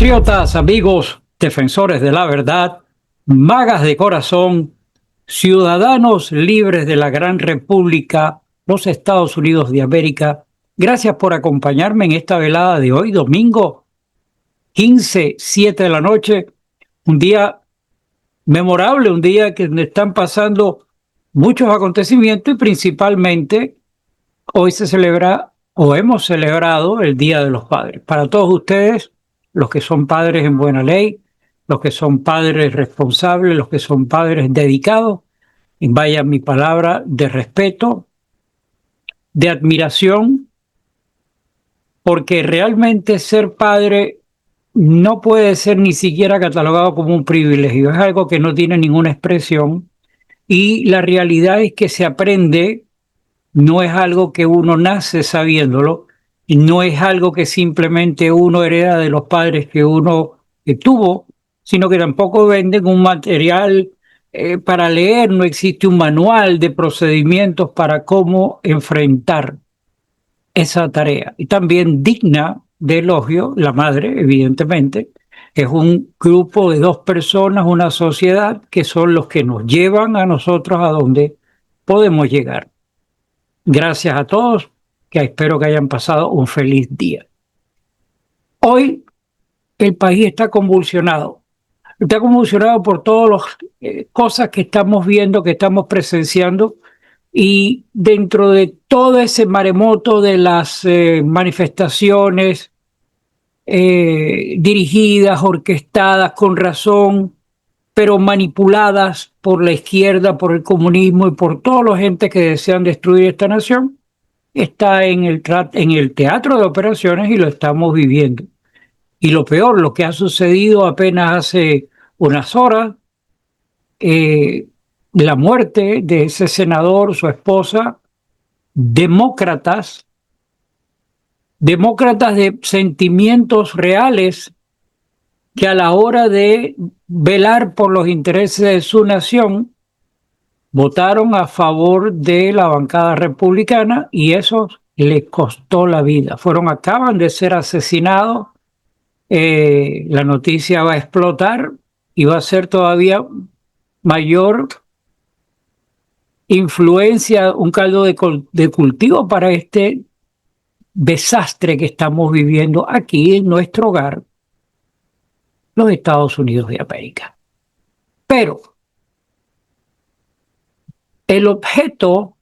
Compatriotas, amigos, defensores de la verdad, magas de corazón, ciudadanos libres de la gran república, los Estados Unidos de América, gracias por acompañarme en esta velada de hoy, domingo 15, 7 de la noche, un día memorable, un día que están pasando muchos acontecimientos y principalmente hoy se celebra o hemos celebrado el Día de los Padres. Para todos ustedes, los que son padres en buena ley, los que son padres responsables, los que son padres dedicados, y vaya mi palabra de respeto, de admiración, porque realmente ser padre no puede ser ni siquiera catalogado como un privilegio, es algo que no tiene ninguna expresión y la realidad es que se aprende, no es algo que uno nace sabiéndolo, y no es algo que simplemente uno hereda de los padres que uno tuvo, sino que tampoco venden un material para leer, no existe un manual de procedimientos para cómo enfrentar esa tarea. Y también digna de elogio, la madre, evidentemente, es un grupo de dos personas, una sociedad, que son los que nos llevan a nosotros a donde podemos llegar. Gracias a todos, que espero que hayan pasado un feliz día. Hoy el país está convulsionado por todas las cosas que estamos viendo, que estamos presenciando, y dentro de todo ese maremoto de las manifestaciones dirigidas, orquestadas, con razón, pero manipuladas por la izquierda, por el comunismo y por toda la gente que desean destruir esta nación, está en el teatro de operaciones y lo estamos viviendo. Y lo peor, lo que ha sucedido apenas hace unas horas, la muerte de ese senador, su esposa, demócratas de sentimientos reales que a la hora de velar por los intereses de su nación, votaron a favor de la bancada republicana y eso les costó la vida. Acaban de ser asesinados. La noticia va a explotar y va a ser todavía mayor influencia, un caldo de cultivo para este desastre que estamos viviendo aquí en nuestro hogar, los Estados Unidos de América. Pero el objeto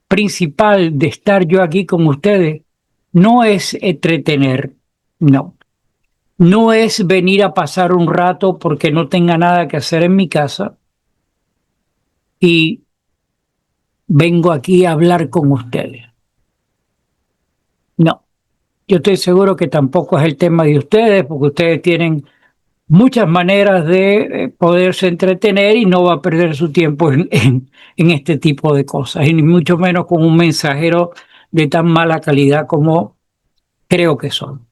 principal de estar yo aquí con ustedes no es entretener, no es venir a pasar un rato porque no tenga nada que hacer en mi casa y vengo aquí a hablar con ustedes. No, yo estoy seguro que tampoco es el tema de ustedes, porque ustedes tienen muchas maneras de poderse entretener y no va a perder su tiempo en este tipo de cosas, y ni mucho menos con un mensajero de tan mala calidad como creo que son.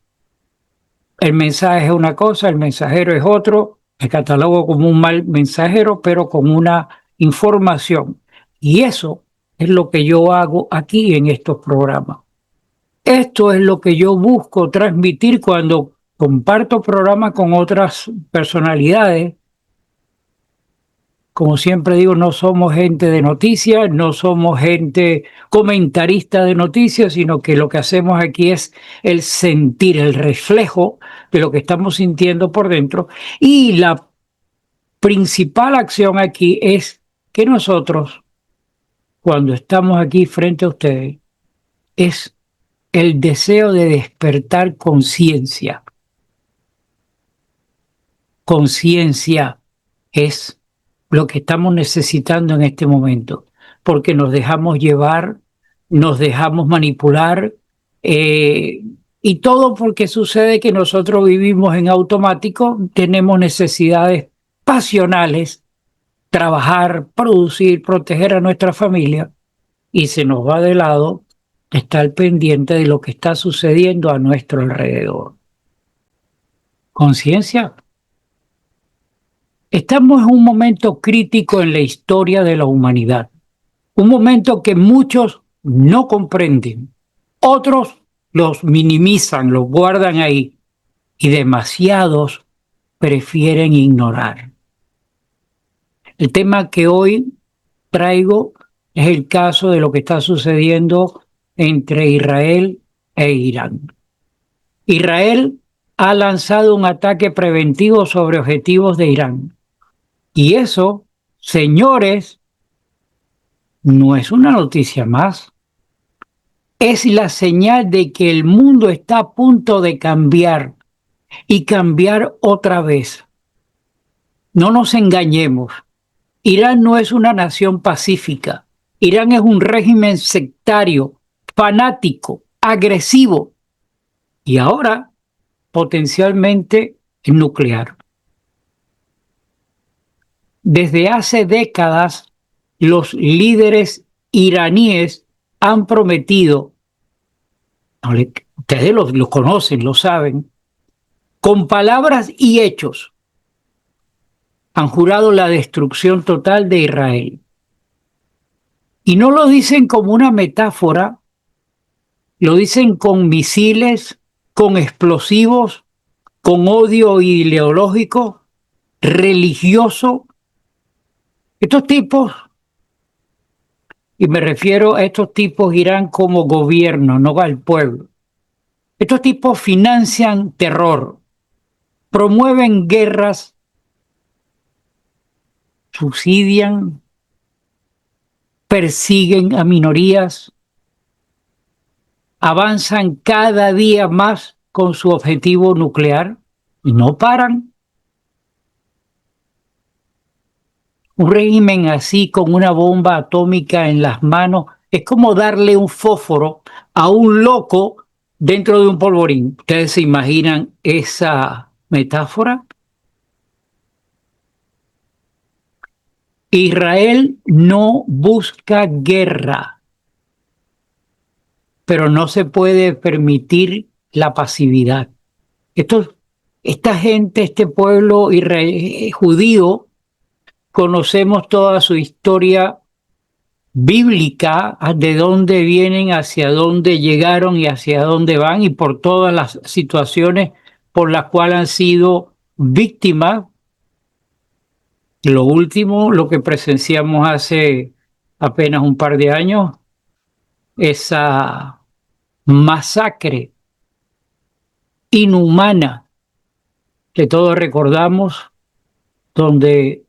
El mensaje es una cosa, el mensajero es otro, el catalogo como un mal mensajero, pero con una información. Y eso es lo que yo hago aquí en estos programas. Esto es lo que yo busco transmitir cuando comparto programas con otras personalidades. Como siempre digo, no somos gente de noticias, no somos gente comentarista de noticias, sino que lo que hacemos aquí es el sentir, el reflejo de lo que estamos sintiendo por dentro. Y la principal acción aquí es que nosotros, cuando estamos aquí frente a ustedes, es el deseo de despertar conciencia. Conciencia es lo que estamos necesitando en este momento, porque nos dejamos llevar, nos dejamos manipular, y todo porque sucede que nosotros vivimos en automático, tenemos necesidades pasionales, trabajar, producir, proteger a nuestra familia, y se nos va de lado estar pendiente de lo que está sucediendo a nuestro alrededor. Conciencia. Estamos en un momento crítico en la historia de la humanidad, un momento que muchos no comprenden, otros los minimizan, los guardan ahí, y demasiados prefieren ignorar. El tema que hoy traigo es el caso de lo que está sucediendo entre Israel e Irán. Israel ha lanzado un ataque preventivo sobre objetivos de Irán. Y eso, señores, no es una noticia más. Es la señal de que el mundo está a punto de cambiar y cambiar otra vez. No nos engañemos. Irán no es una nación pacífica. Irán es un régimen sectario, fanático, agresivo y ahora potencialmente nuclear. Desde hace décadas, los líderes iraníes han prometido, ustedes lo conocen, lo saben, con palabras y hechos, han jurado la destrucción total de Israel. Y no lo dicen como una metáfora, lo dicen con misiles, con explosivos, con odio ideológico, religioso. Estos tipos, y me refiero a estos tipos, irán como gobierno, no al pueblo. Estos tipos financian terror, promueven guerras, subsidian, persiguen a minorías, avanzan cada día más con su objetivo nuclear y no paran. Un régimen así con una bomba atómica en las manos es como darle un fósforo a un loco dentro de un polvorín. ¿Ustedes se imaginan esa metáfora? Israel no busca guerra, pero no se puede permitir la pasividad. Esta gente, este pueblo judío, conocemos toda su historia bíblica, de dónde vienen, hacia dónde llegaron y hacia dónde van, y por todas las situaciones por las cuales han sido víctimas. Lo último, lo que presenciamos hace apenas un par de años, esa masacre inhumana que todos recordamos, donde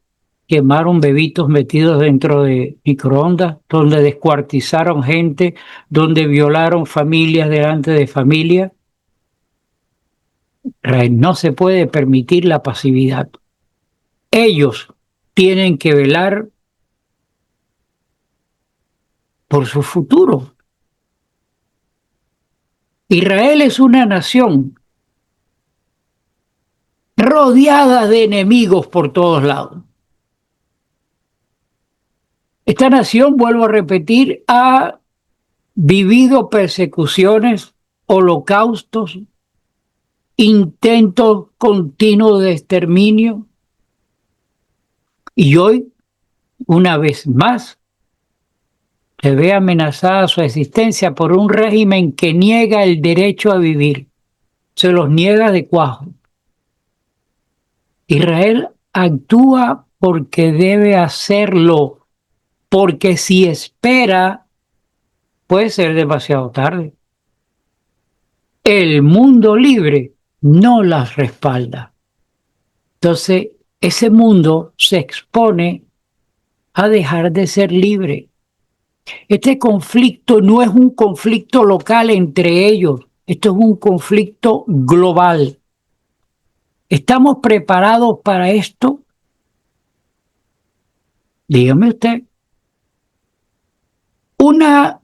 quemaron bebitos metidos dentro de microondas, donde descuartizaron gente, donde violaron familias delante de familias. No se puede permitir la pasividad. Ellos tienen que velar por su futuro. Israel es una nación rodeada de enemigos por todos lados. Esta nación, vuelvo a repetir, ha vivido persecuciones, holocaustos, intentos continuos de exterminio, y hoy, una vez más, se ve amenazada su existencia por un régimen que niega el derecho a vivir, se los niega de cuajo. Israel actúa porque debe hacerlo, porque si espera, puede ser demasiado tarde. El mundo libre no las respalda. Entonces, ese mundo se expone a dejar de ser libre. Este conflicto no es un conflicto local entre ellos, esto es un conflicto global. ¿Estamos preparados para esto? Dígame usted. Una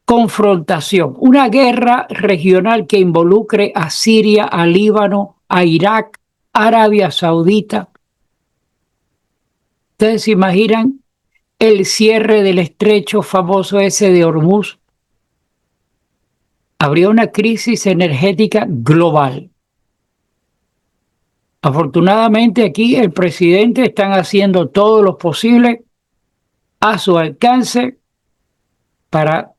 confrontación, una guerra regional que involucre a Siria, a Líbano, a Irak, Arabia Saudita. ¿Ustedes se imaginan el cierre del estrecho famoso ese de Hormuz? Habría una crisis energética global. Afortunadamente aquí el presidente están haciendo todo lo posible a su alcance para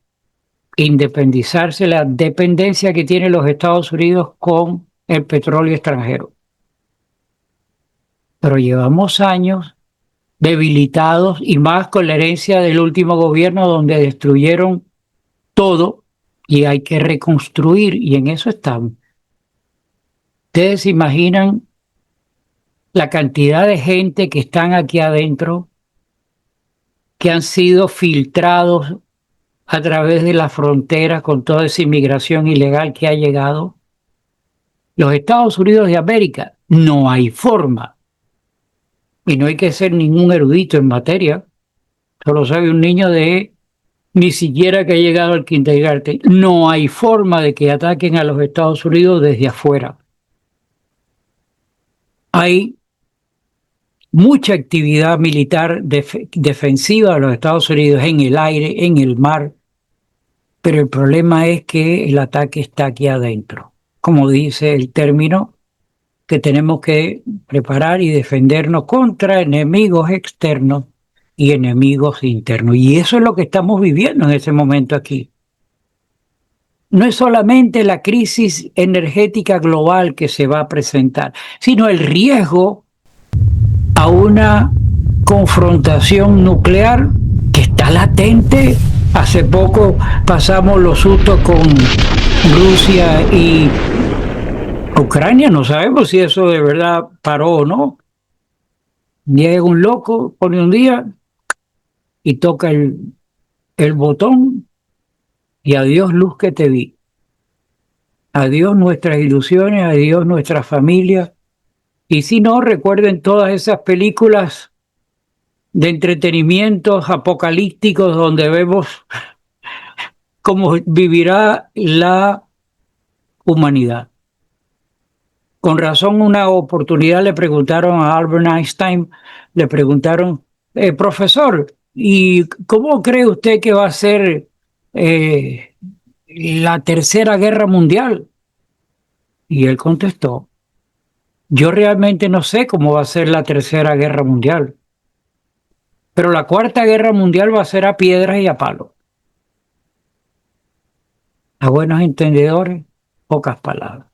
independizarse, la dependencia que tienen los Estados Unidos con el petróleo extranjero. Pero llevamos años debilitados y más con la herencia del último gobierno donde destruyeron todo y hay que reconstruir y en eso estamos. Ustedes se imaginan la cantidad de gente que están aquí adentro, que han sido filtrados a través de las fronteras con toda esa inmigración ilegal que ha llegado. Los Estados Unidos de América, no hay forma. Y no hay que ser ningún erudito en materia. Solo sabe un niño de ni siquiera que ha llegado al kindergarten. No hay forma de que ataquen a los Estados Unidos desde afuera. Hay mucha actividad militar defensiva de los Estados Unidos en el aire, en el mar, pero el problema es que el ataque está aquí adentro. Como dice el término, que tenemos que preparar y defendernos contra enemigos externos y enemigos internos. Y eso es lo que estamos viviendo en ese momento aquí. No es solamente la crisis energética global que se va a presentar, sino el riesgo a una confrontación nuclear que está latente. Hace poco pasamos los sustos con Rusia y Ucrania, no sabemos si eso de verdad paró o no. Llega un loco, pone un día y toca el botón y adiós luz que te vi. Adiós nuestras ilusiones, adiós nuestra familia. Y si no, recuerden todas esas películas de entretenimientos apocalípticos donde vemos cómo vivirá la humanidad. Con razón, una oportunidad le preguntaron a Albert Einstein, le preguntaron, profesor, ¿y cómo cree usted que va a ser la Tercera Guerra Mundial? Y él contestó, yo realmente no sé cómo va a ser la Tercera Guerra Mundial, pero la Cuarta Guerra Mundial va a ser a piedras y a palos. A buenos entendedores, pocas palabras.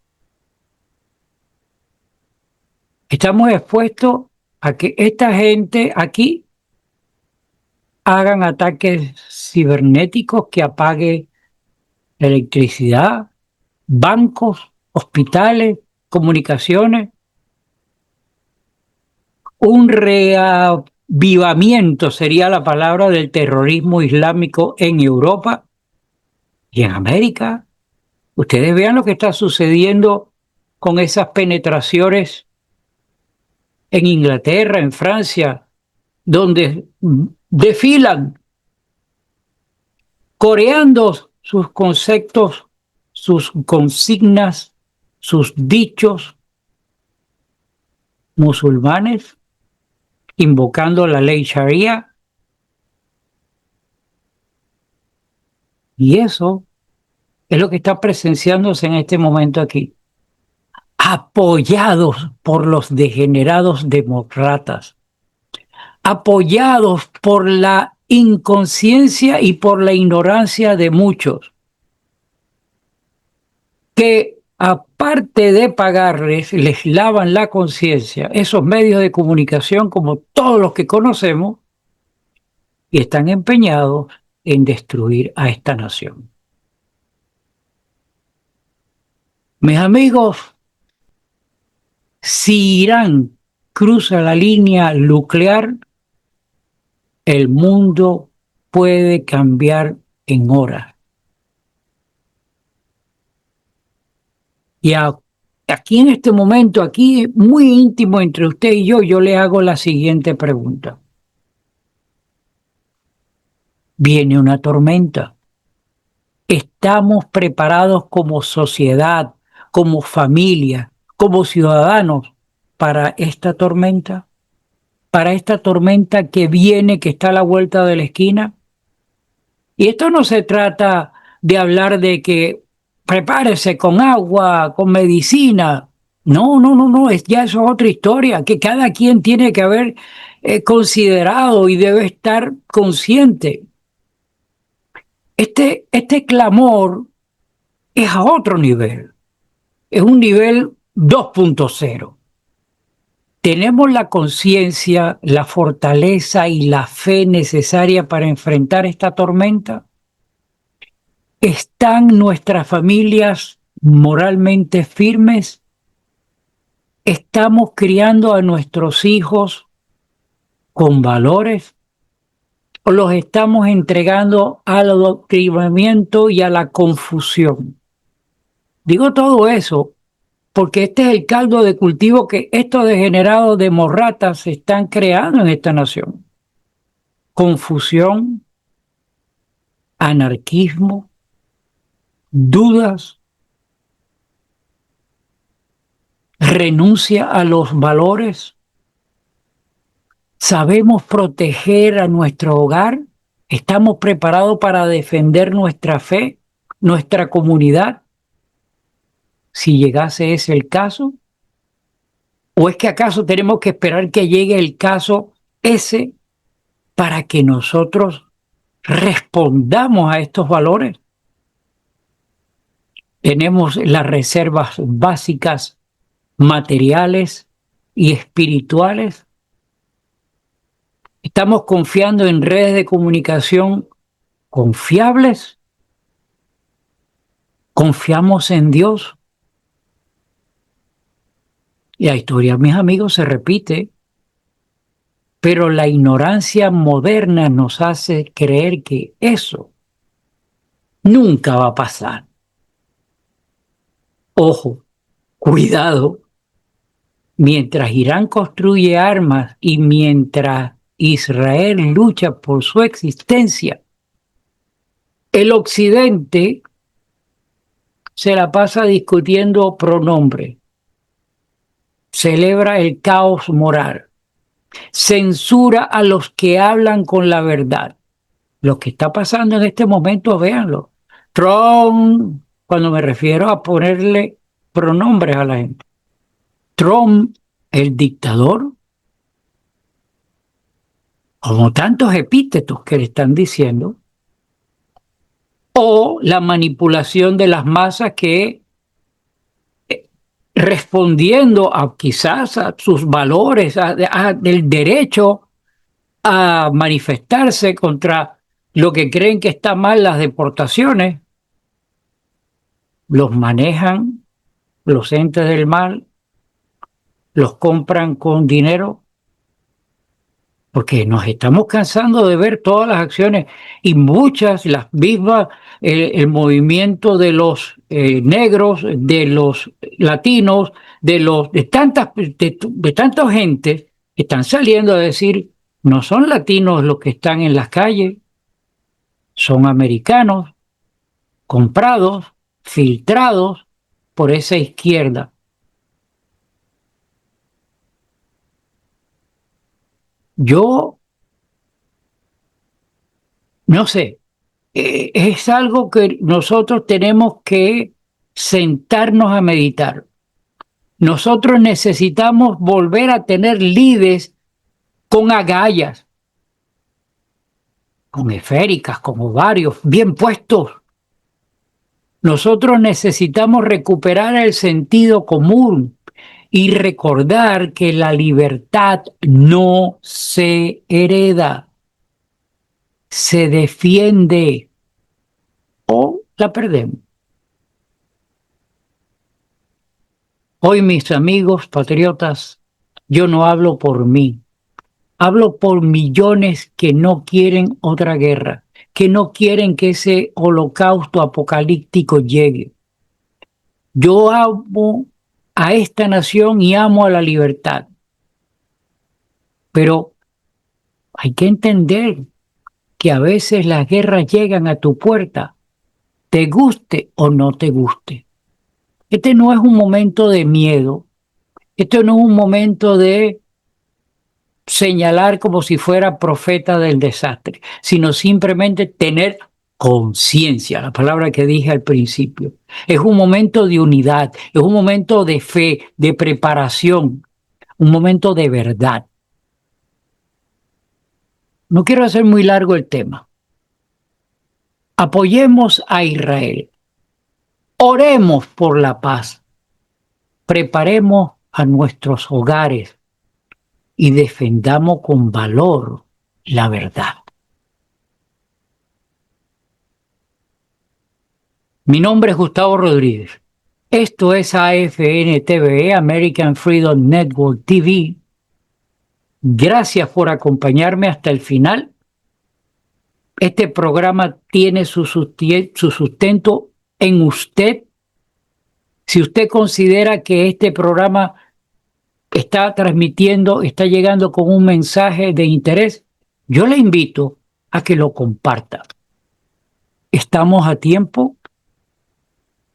Estamos expuestos a que esta gente aquí hagan ataques cibernéticos que apaguen electricidad, bancos, hospitales, comunicaciones. Un reavivamiento sería la palabra del terrorismo islámico en Europa y en América. Ustedes vean lo que está sucediendo con esas penetraciones en Inglaterra, en Francia, donde desfilan coreando sus conceptos, sus consignas, sus dichos musulmanes, invocando la ley Sharia. Y eso es lo que está presenciándose en este momento aquí, apoyados por los degenerados demócratas, apoyados por la inconsciencia y por la ignorancia de muchos, que aparte de pagarles, les lavan la conciencia, esos medios de comunicación como todos los que conocemos, y están empeñados en destruir a esta nación. Mis amigos, si Irán cruza la línea nuclear, el mundo puede cambiar en horas. Y aquí en este momento, aquí muy íntimo entre usted y yo le hago la siguiente pregunta. Viene una tormenta. ¿Estamos preparados como sociedad, como familia, como ciudadanos para esta tormenta? ¿Para esta tormenta que viene, que está a la vuelta de la esquina? Y esto no se trata de hablar de que prepárese con agua, con medicina. No, no, no, no, ya eso es otra historia que cada quien tiene que haber considerado y debe estar consciente. Este clamor es a otro nivel. Es un nivel 2.0. ¿Tenemos la conciencia, la fortaleza y la fe necesaria para enfrentar esta tormenta? ¿Están nuestras familias moralmente firmes? ¿Estamos criando a nuestros hijos con valores? ¿O los estamos entregando al adoctrinamiento y a la confusión? Digo todo eso porque este es el caldo de cultivo que estos degenerados de morratas están creando en esta nación. Confusión, anarquismo, dudas, renuncia a los valores. ¿Sabemos proteger a nuestro hogar? ¿Estamos preparados para defender nuestra fe, nuestra comunidad? Si llegase ese el caso. ¿O es que acaso tenemos que esperar que llegue el caso ese para que nosotros respondamos a estos valores? Tenemos las reservas básicas materiales y espirituales. Estamos confiando en redes de comunicación confiables. Confiamos en Dios. Y la historia, mis amigos, se repite, pero la ignorancia moderna nos hace creer que eso nunca va a pasar. Ojo, cuidado, mientras Irán construye armas y mientras Israel lucha por su existencia, el occidente se la pasa discutiendo pronombres, celebra el caos moral, censura a los que hablan con la verdad. Lo que está pasando en este momento, véanlo. Trump, cuando me refiero a ponerle pronombres a la gente. Trump, el dictador, como tantos epítetos que le están diciendo, o la manipulación de las masas que, respondiendo a quizás a sus valores, del derecho a manifestarse contra lo que creen que está mal, las deportaciones, los manejan los entes del mal, los compran con dinero, porque nos estamos cansando de ver todas las acciones y muchas, las mismas, el movimiento de los negros, de los latinos, de tanta gente que están saliendo a decir, no son latinos los que están en las calles, son americanos, comprados, filtrados por esa izquierda. Yo no sé, es algo que nosotros tenemos que sentarnos a meditar. Nosotros necesitamos volver a tener líderes con agallas, con esféricas, con ovarios, bien puestos. Nosotros necesitamos recuperar el sentido común y recordar que la libertad no se hereda, se defiende o la perdemos. Hoy, mis amigos patriotas, yo no hablo por mí, hablo por millones que no quieren otra guerra, que no quieren que ese holocausto apocalíptico llegue. Yo amo a esta nación y amo a la libertad, pero hay que entender que a veces las guerras llegan a tu puerta, te guste o no te guste. Este no es un momento de miedo, esto no es un momento de señalar como si fuera profeta del desastre, sino simplemente tener conciencia, la palabra que dije al principio. Es un momento de unidad, es un momento de fe, de preparación, un momento de verdad. No quiero hacer muy largo el tema. Apoyemos a Israel. Oremos por la paz. preparemos a nuestros hogares y defendamos con valor la verdad. Mi nombre es Gustavo Rodríguez. Esto es AFN TV, American Freedom Network TV. Gracias por acompañarme hasta el final. Este programa tiene su sustento en usted. Si usted considera que este programa está transmitiendo, está llegando con un mensaje de interés, yo le invito a que lo comparta. Estamos a tiempo.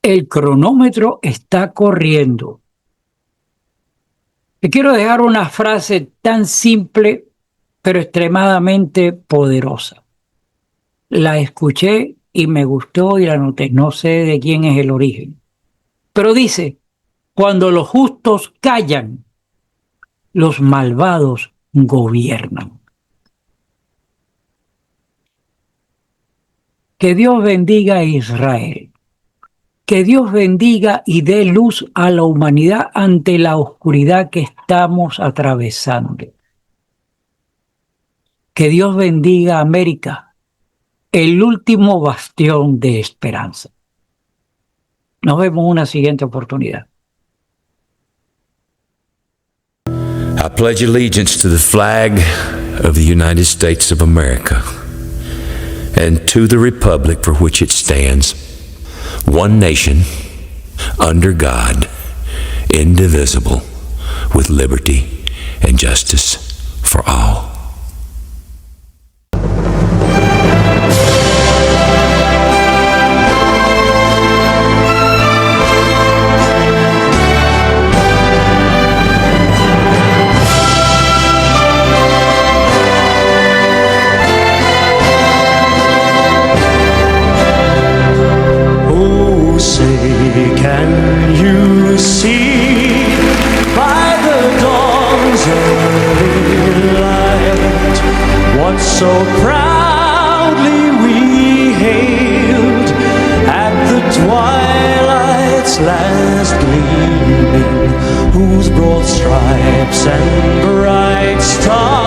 El cronómetro está corriendo. Le quiero dejar una frase tan simple, pero extremadamente poderosa. La escuché y me gustó y la anoté. No sé de quién es el origen. Pero dice, cuando los justos callan, los malvados gobiernan. Que Dios bendiga a Israel. Que Dios bendiga y dé luz a la humanidad ante la oscuridad que estamos atravesando. Que Dios bendiga a América, el último bastión de esperanza. Nos vemos en una siguiente oportunidad. I pledge allegiance to the flag of the United States of America and to the republic for which it stands, one nation, under God, indivisible, with liberty and justice for all. Can you see by the dawn's early light what so proudly we hailed at the twilight's last gleaming, whose broad stripes and bright stars